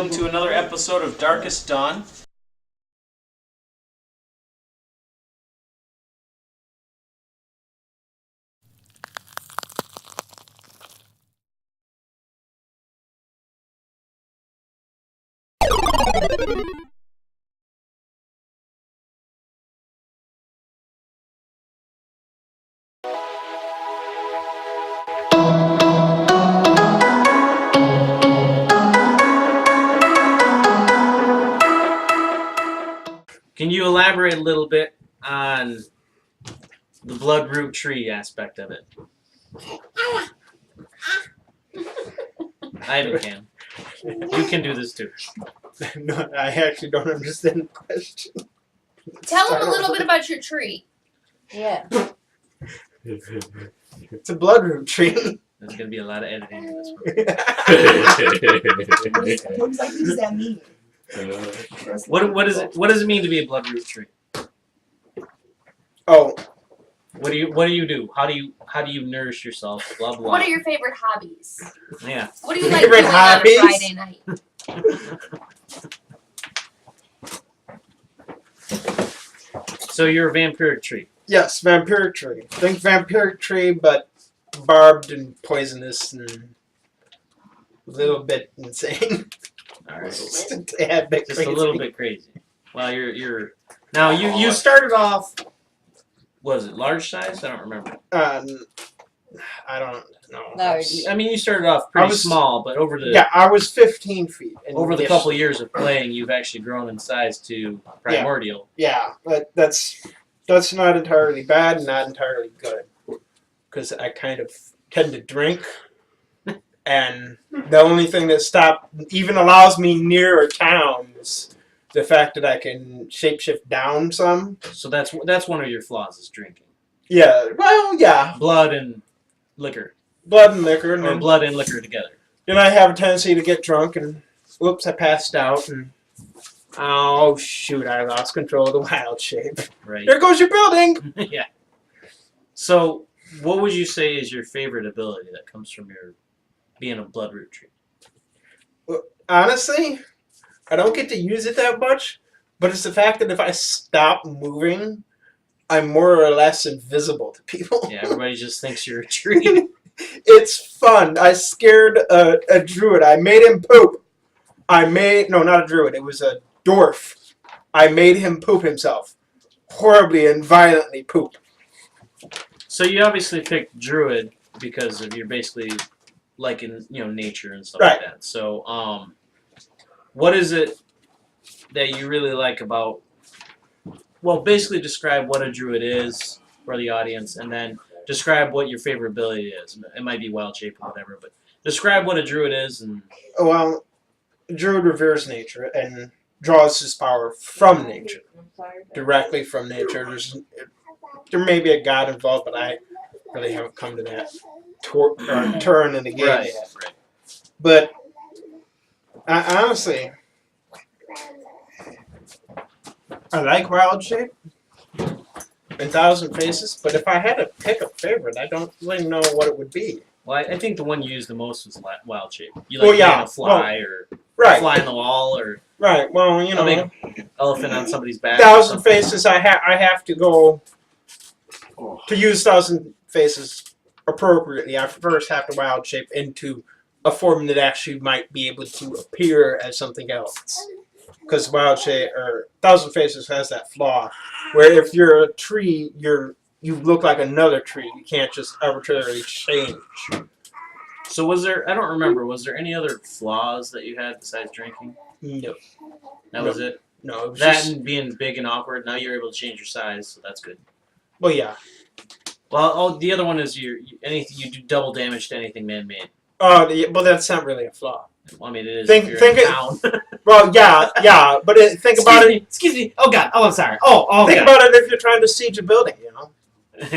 welcome to another episode of Darkest Dawn. Can you elaborate a little bit on the bloodroot tree aspect of it? Ivan can. You can do this too. No, I actually don't understand the question. Tell them a little bit about your tree. Yeah. It's a bloodroot tree. There's going to be a lot of editing in this one. What exactly does that mean? What does it mean to be a bloodroot tree? Oh, What do you do? How do you nourish yourself? Blah blah. What are your favorite hobbies? Yeah. What do you like Favorite doing hobbies? on a Friday night? So you're a vampiric tree. yes, vampiric tree. Think vampiric tree, but barbed and poisonous and a little bit insane. All right. Just a tad bit Just crazy. a little bit crazy. Well, you're now you started off. Was it large size? I don't remember. I don't know. No, I mean, you started off pretty was- small, but over the Yeah, I was 15 feet. And over the yes, couple of years of playing, you've actually grown in size to primordial. Yeah, but that's not entirely bad and not entirely good. Because I kind of tend to drink. And the only thing that even allows me near a town is the fact that I can shapeshift down some. So that's one of your flaws is drinking. Yeah, well, yeah. Blood and liquor, Blood and liquor. And or blood and liquor together. then I have a tendency to get drunk and, whoops, I passed out. And, oh, shoot, I lost control of the wild shape. Right. There goes your building! Yeah. So, what would you say is your favorite ability that comes from your being a bloodroot tree? Honestly, I don't get to use it that much, but it's the fact that if I stop moving, I'm more or less invisible to people. Yeah, everybody just thinks you're a tree. It's fun. I scared a druid. I made him poop. No, not a druid. It was a dwarf. I made him poop himself. Horribly and violently poop. So you obviously picked druid because of you're basically liking nature and stuff Right. like that. So what is it that you really like about? Well, basically describe what a druid is for the audience, and then describe what your favorite ability is. It might be wild shape or whatever, but describe what a druid is and. Well, druid reveres nature and draws his power from nature. Directly from nature. There may be a god involved, but I really haven't come to that turn in the game Right. yet. But honestly, I like wild shape and Thousand Faces, but if I had to pick a favorite, I don't really know what it would be. Well, I think the one you used the most was wild shape. You Well, like yeah. being a fly or Right, fly on the wall or right. Well, a big elephant on somebody's back. or Thousand something. Faces, I have to go to use Thousand Faces appropriately. I first have to wild shape into a form that actually might be able to appear as something else. Because wild shape or Thousand Faces has that flaw, where if you're a tree, you look like another tree. You can't just arbitrarily change. So was there? I don't remember. Was there any other flaws that you had besides drinking? No, That was it. no. It was That just, and being big and awkward. Now you're able to change your size, so that's good. well, yeah. Well, the other one is you do double damage to anything man-made. Well, that's not really a flaw. Well, I mean, it is. Think- if you're think in it- town. Well, yeah, but think about it. Excuse me. Oh God. Oh, I'm sorry. Oh Think God. about it if you're trying to siege a building.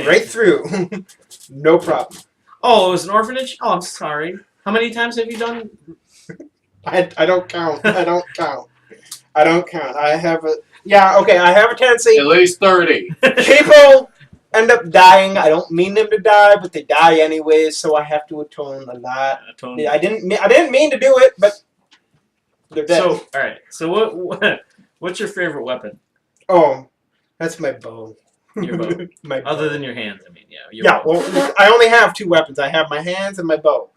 Right through, no problem. Oh, it was an orphanage. Oh, I'm sorry. How many times have you done? I don't count. I don't count. I have a I have a tendency. At least 30. People end up dying. I don't mean them to die, but they die anyways. So I have to atone a lot. I didn't mean to do it, but They're dead. So, all right. So what's your favorite weapon? Oh, that's my bow. Your bow. My bow. Other than your hands, I mean, yeah. Your Yeah, bow. well, I only have two weapons. I have my hands and my bow.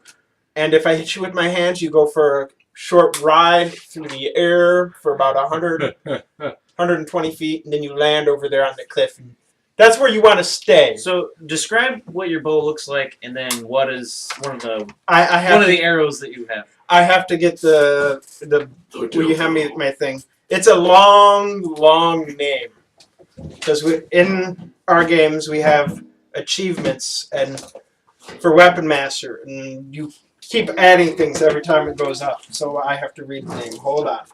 And if I hit you with my hands, you go for a short ride through the air for about 120 feet, and then you land over there on the cliff. And that's where you want to stay. So describe what your bow looks like, and then what is one of the I have the arrows that you have. I have to get the will you hand me my thing? It's a long name because in our games we have achievements and for Weapon Master, and you keep adding things every time it goes up. So I have to read the name. Hold on.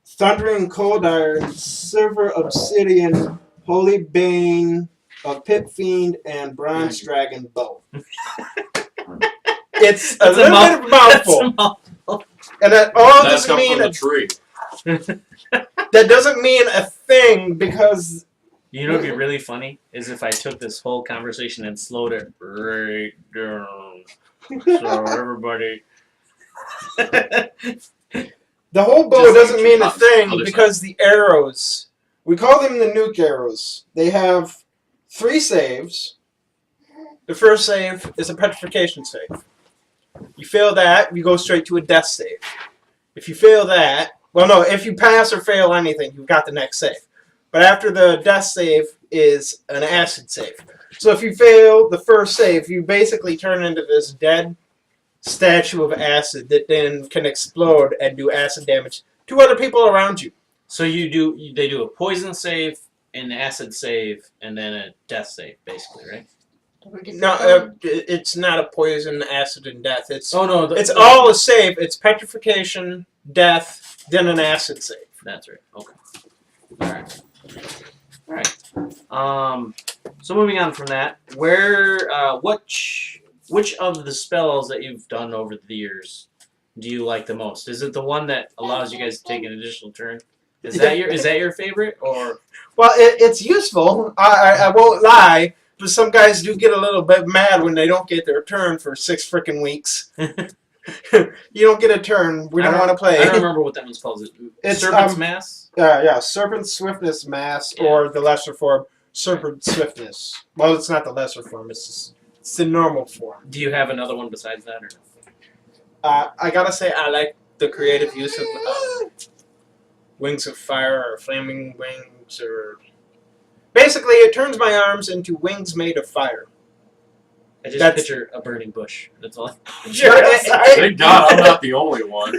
Thundering Cold Iron, Silver Obsidian, Holy Bane, a Pit Fiend, and Bronze Dragon Bow. It's a That's a little bit of a mouthful. That's a mouthful. And that all That doesn't comes mean from the tree. that doesn't mean a thing because You know what'd be really funny is if I took this whole conversation and slowed it right down. So everybody. the whole bow Just doesn't like mean a other thing side. because the arrows, we call them the nuke arrows. They have 3 saves. The first save is a petrification save. You fail that, you go straight to a death save. If you fail that, well, no, if you pass or fail anything, you've got the next save. But after the death save is an acid save. So if you fail the first save, you basically turn into this dead statue of acid that then can explode and do acid damage to other people around you. So they do a poison save, an acid save, and then a death save, basically, right? No, it's not a poison, acid, and death. It's Oh no, it's all a save. It's petrification, death, then an acid save. That's right. Okay. All right. So moving on from that, which of the spells that you've done over the years do you like the most? Is it the one that allows you guys to take an additional turn? Is that your favorite, or Well, it's useful. I won't lie, but some guys do get a little bit mad when they don't get their turn for 6 freaking weeks. You don't get a turn. We don't want to play. I don't remember what that one's called. Is it It's, Serpent's Mass? Yeah, Serpent Swiftness Mass, or the lesser form, Serpent Swiftness. Well, it's not the lesser form. It's the normal form. Do you have another one besides that, or no? I gotta say, I like the creative use of Wings of Fire or Flaming Wings, or basically, it turns my arms into wings made of fire. I just That's- picture a burning bush. That's all. Thank God I'm not the only one.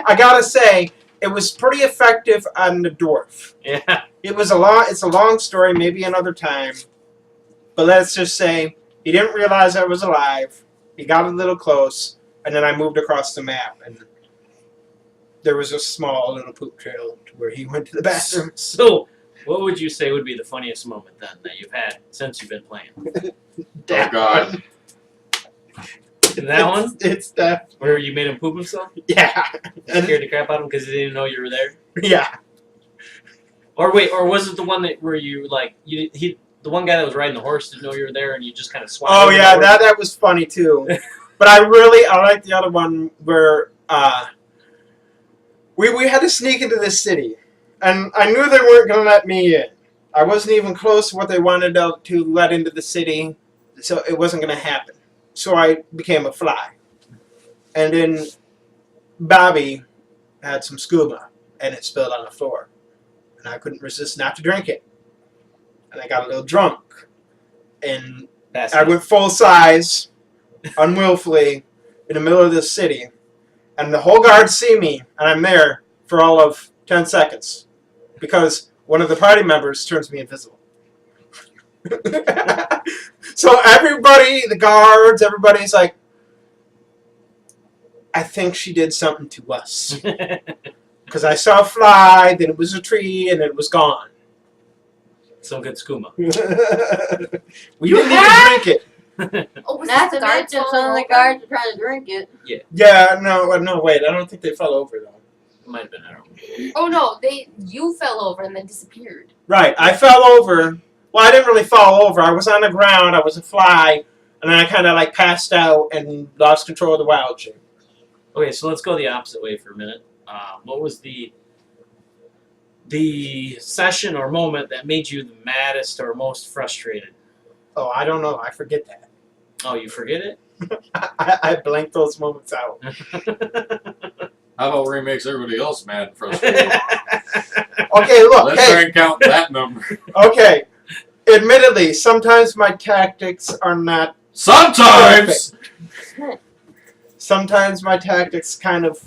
I gotta say, it was pretty effective on the dwarf. Yeah. It's a long story, maybe another time. But let's just say he didn't realize I was alive. He got a little close, and then I moved across the map, and there was a small little poop trail to where he went to the bathroom. So, what would you say would be the funniest moment then that you've had since you've been playing? Oh God. That one It's that. where you made him poop himself? Yeah. And scared the crap out of him because he didn't know you were there? Yeah. Or wait, or was it the one that where you like the one guy that was riding the horse didn't know you were there and you just kind of swung? Oh over the yeah, horse? that was funny too. But I like the other one where we had to sneak into this city, and I knew they weren't gonna let me in. I wasn't even close to what they wanted to let into the city, so it wasn't gonna happen. So I became a fly, and then Bobby had some scuba, and it spilled on the floor, and I couldn't resist not to drink it, and I got a little drunk, and I went full size, unwillfully, in the middle of this city, and the whole guard see me, and I'm there for all of 10 seconds, because one of the party members turns me invisible. So everybody, the guards, everybody's like, I think she did something to us. Because I saw a fly, then it was a tree, and it was gone. Some good skooma. We didn't even drink it. Oh, was Not the to guards mention falling some of the over? guards are trying to drink it. Yeah, no, wait, I don't think they fell over, though. Might have been, I don't know. Oh no, you fell over and then disappeared. Right, I fell over. Well, I didn't really fall over. I was on the ground, I was a fly, and then I kind of like passed out and lost control of the wild shape. Okay, so let's go the opposite way for a minute. What was the session or moment that made you the maddest or most frustrated? Oh, I don't know. I forget that. Oh, you forget it? I blank those moments out. How about where he makes everybody else mad and frustrated? Okay, look. Let's Hey, try and count that number. okay. Admittedly, sometimes my tactics are not. Sometimes! Sometimes my tactics kind of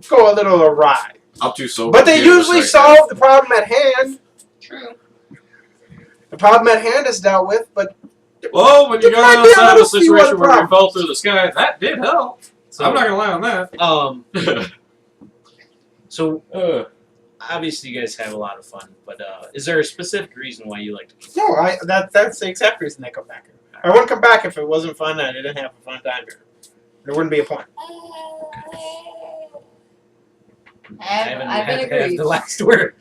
go a little awry. I'm too sober. But to they give a usually second. solve the problem at hand. True. The problem at hand is dealt with, but Well, when you There might got be outside of a a few other situation where you problems. fell through the sky, that did help. So, I'm not gonna lie on that. so obviously you guys have a lot of fun, but is there a specific reason why you like to keep no, that's the exact reason I come back here. I wouldn't come back if it wasn't fun and I didn't have a fun time here. There wouldn't be a point. I've been had to have agreed. the last word.